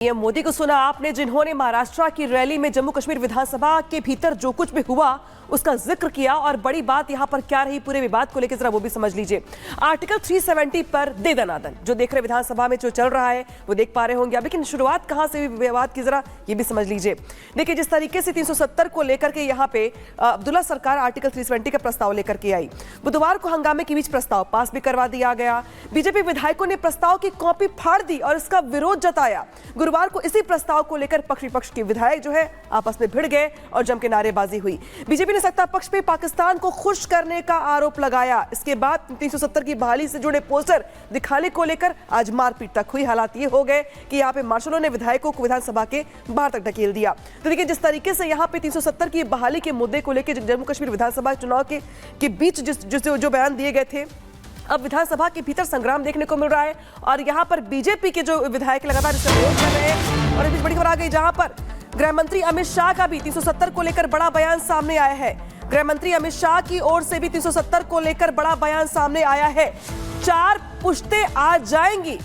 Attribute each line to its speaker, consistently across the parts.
Speaker 1: PM Modi को सुना आपने, जिन्होंने महाराष्ट्र की रैली में जम्मू कश्मीर विधानसभा के भीतर जो कुछ भी हुआ उसका जिक्र किया। और बड़ी बात यहां पर क्या रही, पूरे विवाद को लेकर जरा वो भी समझ लीजिए। आर्टिकल 370 पर दे दनादन जो देख रहे विधानसभा में जो चल रहा है वो देख पा रहे होंगे आप, लेकिन शुरुआत कहां से हुई विवाद की जरा ये भी समझ लीजिए। देखिए, जिस तरीके से 370 को लेकर के यहाँ पे अब्दुल्ला सरकार आर्टिकल 370 का प्रस्ताव लेकर के आई, बुधवार को हंगामे के बीच प्रस्ताव पास भी करवा दिया गया। बीजेपी विधायकों ने प्रस्ताव की कॉपी फाड़ दी और इसका विरोध जताया। गुरुवार को इसी प्रस्ताव को लेकर पक्ष विपक्ष के विधायक जो है आपस में भिड़ गए और जम के नारेबाजी हुई। बीजेपी ने सत्ता पक्ष पे पाकिस्तान को खुश करने का आरोप लगाया। इसके बाद 370 की बहाली से जुड़े पोस्टर दिखाने को लेकर आज मारपीट तक हुई। हालात ये हो गए कि यहाँ पे मार्शलों ने विधायकों को विधानसभा के बाहर तक ढकेल दिया। तो देखिए, जिस तरीके से यहाँ पे 370 की बहाली के मुद्दे को लेकर जम्मू कश्मीर विधानसभा चुनाव के बीच जो बयान दिए गए थे, अब विधानसभा के भीतर संग्राम देखने को मिल रहा है। और यहाँ पर बीजेपी के जो विधायक लगातार इसका विरोध कर रहे हैं। और इस बीच बड़ी खबर आ गई, जहां पर गृह मंत्री अमित शाह का भी 370 को लेकर बड़ा बयान सामने आया है। गृह मंत्री अमित शाह की ओर से भी 370 को लेकर बड़ा बयान सामने आया है। 4 पुश्तें आ जाएंगी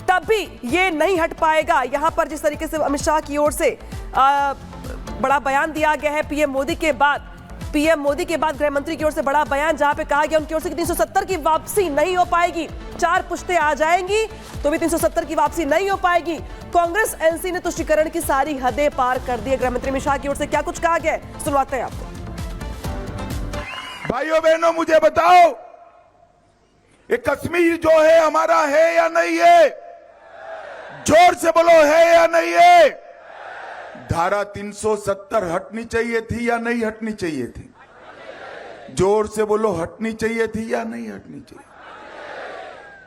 Speaker 1: तब भी ये नहीं हट पाएगा। यहां पर जिस तरीके से अमित शाह की ओर से बड़ा बयान दिया गया है पीएम मोदी के बाद गृह मंत्री की ओर से बड़ा बयान, जहां पे कहा गया उनकी ओर से कि 370 की वापसी नहीं हो पाएगी। 4 पुश्तें आ जाएंगी तो भी 370 की वापसी नहीं हो पाएगी। कांग्रेस एनसी ने तुष्टीकरण की सारी हदें पार कर दी है। गृह मंत्री अमित शाह की ओर से क्या कुछ कहा गया है, सुनवाते हैं आपको।
Speaker 2: भाइयों बहनों, मुझे बताओ, ये कश्मीर जो है हमारा है या नहीं है? जोर से बोलो, है या नहीं है? धारा 370 हटनी चाहिए थी या नहीं हटनी चाहिए थी? जोर से बोलो, हटनी चाहिए थी या नहीं हटनी चाहिए?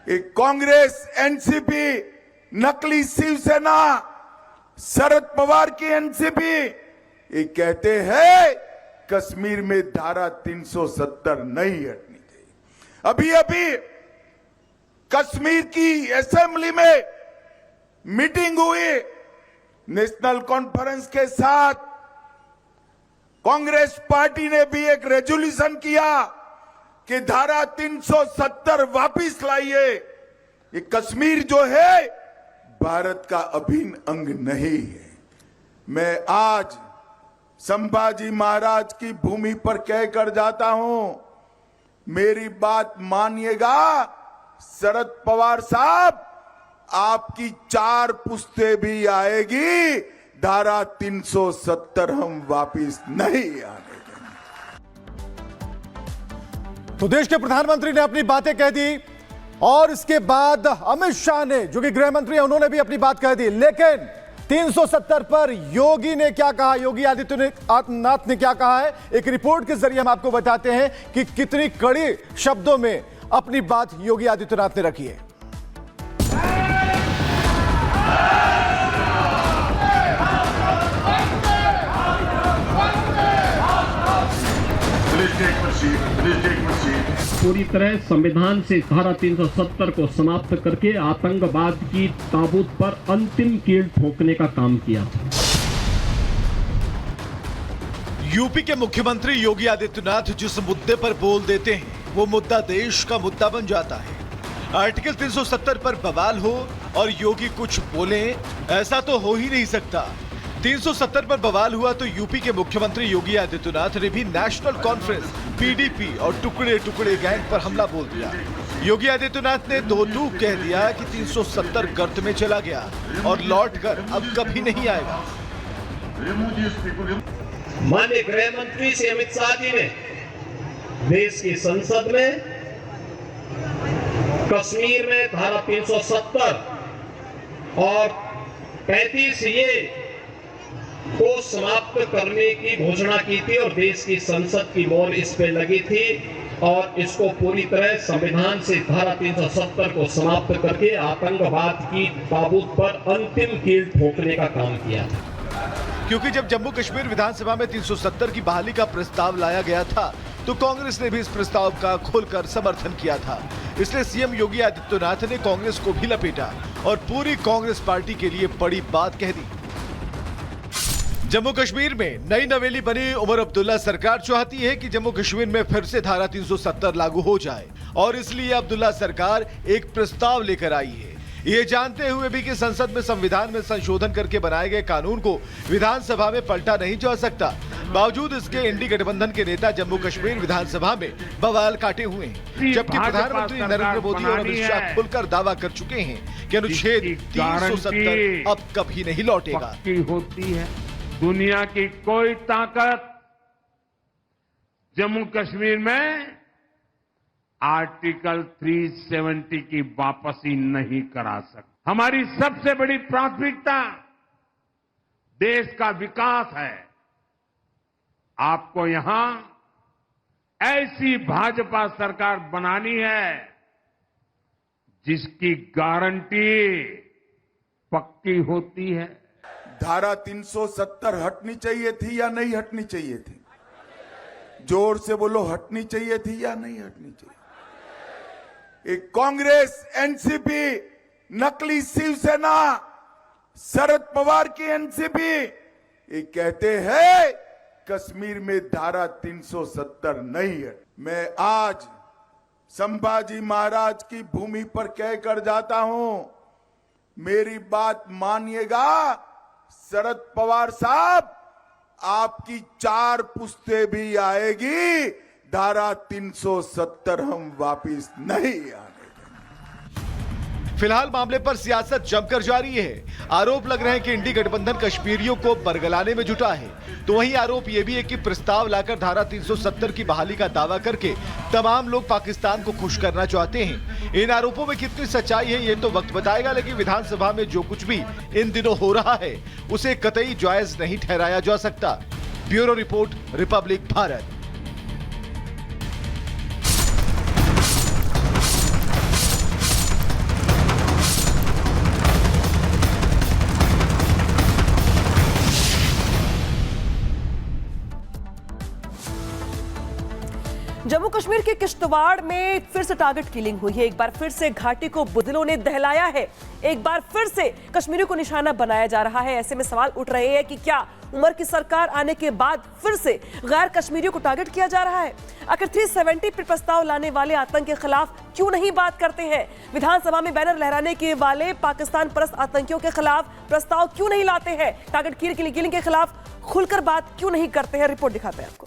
Speaker 2: एक कांग्रेस, एनसीपी, नकली शिवसेना, शरद पवार की एनसीपी, ये कहते हैं कश्मीर में धारा 370 नहीं हटनी चाहिए। अभी अभी कश्मीर की असेंबली में मीटिंग हुई नेशनल कॉन्फ्रेंस के साथ। कांग्रेस पार्टी ने भी एक रेजोल्यूशन किया कि धारा 370 वापिस लाइए। ये कश्मीर जो है भारत का अभिन्न अंग नहीं है। मैं आज संभाजी महाराज की भूमि पर कहकर जाता हूं, मेरी बात मानिएगा शरद पवार साहब, आपकी 4 पुश्तें भी आएगी, धारा 370 हम वापिस नहीं आने देंगे।
Speaker 3: तो देश के प्रधानमंत्री ने अपनी बातें कह दी और इसके बाद अमित शाह ने, जो कि गृह मंत्री है, उन्होंने भी अपनी बात कह दी। लेकिन 370 पर योगी ने क्या कहा, योगी आदित्यनाथ ने क्या कहा है, एक रिपोर्ट के जरिए हम आपको बताते हैं कि कितनी कड़ी शब्दों में अपनी बात योगी आदित्यनाथ ने रखी है।
Speaker 4: पूरी तरह संविधान से धारा 370 को समाप्त करके आतंकवाद की ताबूत पर अंतिम कील ठोकने का काम किया।
Speaker 5: यूपी के मुख्यमंत्री योगी आदित्यनाथ जिस मुद्दे पर बोल देते हैं वो मुद्दा देश का मुद्दा बन जाता है। आर्टिकल 370 पर बवाल हो और योगी कुछ बोले, ऐसा तो हो ही नहीं सकता। 370 पर बवाल हुआ तो यूपी के मुख्यमंत्री योगी आदित्यनाथ ने भी नेशनल कॉन्फ्रेंस, पीडीपी और टुकड़े टुकड़े गैंग पर हमला बोल दिया। योगी आदित्यनाथ ने 2 टूक कह दिया कि 370 गर्त में चला गया और लौट कर अब कभी नहीं आएगा।
Speaker 6: माननीय गृह मंत्री श्री अमित शाह जी ने देश की संसद में कश्मीर में धारा 370 और 35A को समाप्त करने की घोषणा की थी और देश की संसद की मोहर इस पे लगी थी और इसको पूरी तरह संविधान से धारा 370 को समाप्त करके आतंकवाद की ताबूत पर अंतिम कील ठोकने का काम किया था।
Speaker 5: क्योंकि जब जम्मू कश्मीर विधानसभा में 370 की बहाली का प्रस्ताव लाया गया था तो कांग्रेस ने भी इस प्रस्ताव का खुलकर समर्थन किया था। इसलिए सीएम योगी आदित्यनाथ ने कांग्रेस को भी लपेटा और पूरी कांग्रेस पार्टी के लिए बड़ी बात कह दी। जम्मू कश्मीर में नई नवेली बनी उमर अब्दुल्ला सरकार चाहती है कि जम्मू कश्मीर में फिर से धारा 370 लागू हो जाए और इसलिए अब्दुल्ला सरकार एक प्रस्ताव लेकर आई है। ये जानते हुए भी कि संसद में संविधान में संशोधन करके बनाए गए कानून को विधानसभा में पलटा नहीं जा सकता। बावजूद इसके इंडी गठबंधन के नेता जम्मू कश्मीर विधानसभा में बवाल काटे हुए हैं, जबकि प्रधानमंत्री नरेंद्र मोदी और अमित शाह खुलकर दावा कर चुके हैं कि अनुच्छेद 370 अब कभी नहीं लौटेगा।
Speaker 7: होती है दुनिया की कोई ताकत जम्मू कश्मीर में आर्टिकल 370 की वापसी नहीं करा सकती। हमारी सबसे बड़ी प्राथमिकता देश का विकास है। आपको यहां ऐसी भाजपा सरकार बनानी है जिसकी गारंटी पक्की होती है।
Speaker 2: धारा 370 हटनी चाहिए थी या नहीं हटनी चाहिए थी? जोर से बोलो, हटनी चाहिए थी या नहीं हटनी चाहिए? एक कांग्रेस, एनसीपी, नकली शिवसेना, शरद पवार की एनसीपी ये कहते हैं कश्मीर में धारा 370 नहीं है। मैं आज संभाजी महाराज की भूमि पर कहकर जाता हूं, मेरी बात मानिएगा शरद पवार साहब, आपकी 4 पुश्तें भी आएगी, धारा 370 हम वापिस नहीं आने।
Speaker 5: फिलहाल मामले पर सियासत जमकर जारी है। आरोप लग रहे हैं कि इंडी गठबंधन कश्मीरियों को बरगलाने में जुटा है, तो वहीं आरोप यह भी है कि प्रस्ताव लाकर धारा 370 की बहाली का दावा करके तमाम लोग पाकिस्तान को खुश करना चाहते हैं। इन आरोपों में कितनी सच्चाई है ये तो वक्त बताएगा, लेकिन विधानसभा में जो कुछ भी इन दिनों हो रहा है उसे कतई जायज नहीं ठहराया जा सकता। Bureau report, Republic Bharat.
Speaker 1: Jammu Kashmir के किश्तवाड़ में फिर से टारगेट किलिंग हुई है। एक बार फिर से घाटी को बुदलों ने दहलाया है। एक बार फिर से कश्मीरियों को निशाना बनाया जा रहा है। ऐसे में सवाल उठ रहे हैं कि क्या उमर की सरकार आने के बाद फिर से गैर कश्मीरियों को टारगेट किया जा रहा है? आखिर 370 पर प्रस्ताव लाने वाले आतंक के खिलाफ क्यों नहीं बात करते हैं? विधानसभा में बैनर लहराने के वाले पाकिस्तान परस्त आतंकियों के खिलाफ प्रस्ताव क्यों नहीं लाते हैं? टारगेट किलिंग के खिलाफ खुलकर बात क्यों नहीं करते हैं? रिपोर्ट दिखाते हैं आपको।